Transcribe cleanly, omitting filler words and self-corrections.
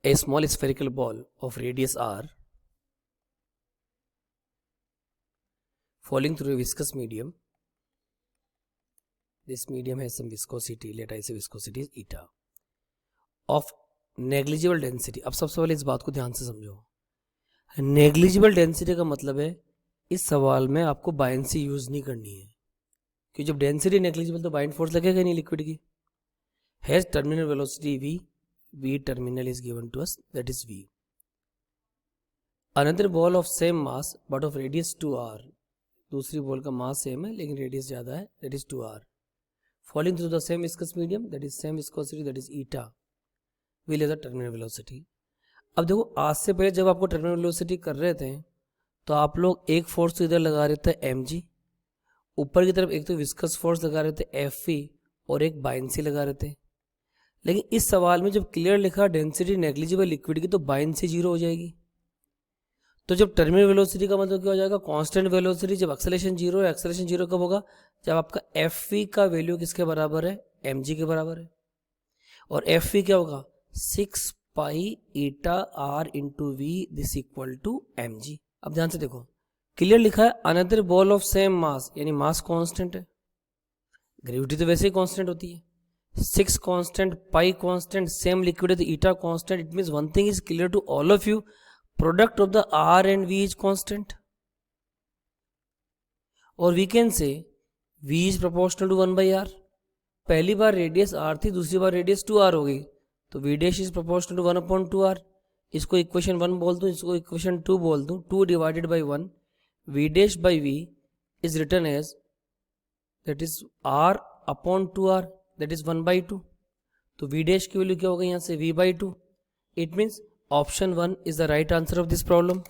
A small spherical ball of radius r falling through a viscous medium. This medium has some viscosity, let I say viscosity is eta of negligible density. अब सबसे पहले इस बात को ध्यान से समझो. नेग्लिजिबल डेंसिटी का मतलब है इस सवाल में आपको बायनेंसी यूज नहीं करनी है, क्योंकि जब डेंसिटी नेग्लिजिबल तो बाइंड फोर्स लगेगा नहीं लिक्विड की. Has terminal velocity v terminal is given to us, that is v. Another ball of same mass but of radius 2r, दूसरी बॉल का मास सेम है लेकिन रेडियस ज़्यादा है, that is 2r, falling through the same viscous medium, that is same viscosity, that is eta, will have the terminal velocity. अब देखो, आज से पहले जब आपको टर्मिनल वेलोसिटी कर रहे थे तो आप लोग एक फोर्स तो इधर लगा रहे थे mg, ऊपर की तरफ एक तो विस्कस फोर्स लगा रहे थे Fv और एक बायनेंसी लगा रहे थे. लेकिन इस सवाल में जब क्लियर लिखा डेंसिटी नेग्लिजिबल लिक्विड की तो बायनेंसी जीरो हो जाएगी. तो जब टर्मिनल वेलोसिटी का मतलब क्या हो जाएगा, कांस्टेंट वेलोसिटी. जब एक्सेलरेशन जीरो है, एक्सेलरेशन जीरो कब होगा, जब आपका Fv का वैल्यू किसके बराबर है, mg के बराबर है. और Fv क्या होगा, 6 pi eta r into v this equal to mg. अब ध्यान से देखो, क्लियर लिखा है another ball of same mass, यानी मास कांस्टेंट है. ग्रेविटी तो वैसे ही कांस्टेंट होती है. 6 constant, pi constant, same liquid है तो eta constant. It means one thing is clear to all of you, product of the r and v is constant. और we can say v is proportional to 1 by r. पहली बार radius r थी, दूसरी बार radius 2r हो गई, तो v dash is proportional to 1/2r. इसको equation 1 बोल दूं, इसको इक्वेशन 2 बोल दूं. 2 divided by 1, v dash by v is written as that is r upon 2r, that is 1/2. तो v डैश की वैल्यू क्या होगा यहाँ से, v/2. It means option 1 is the right answer of this problem.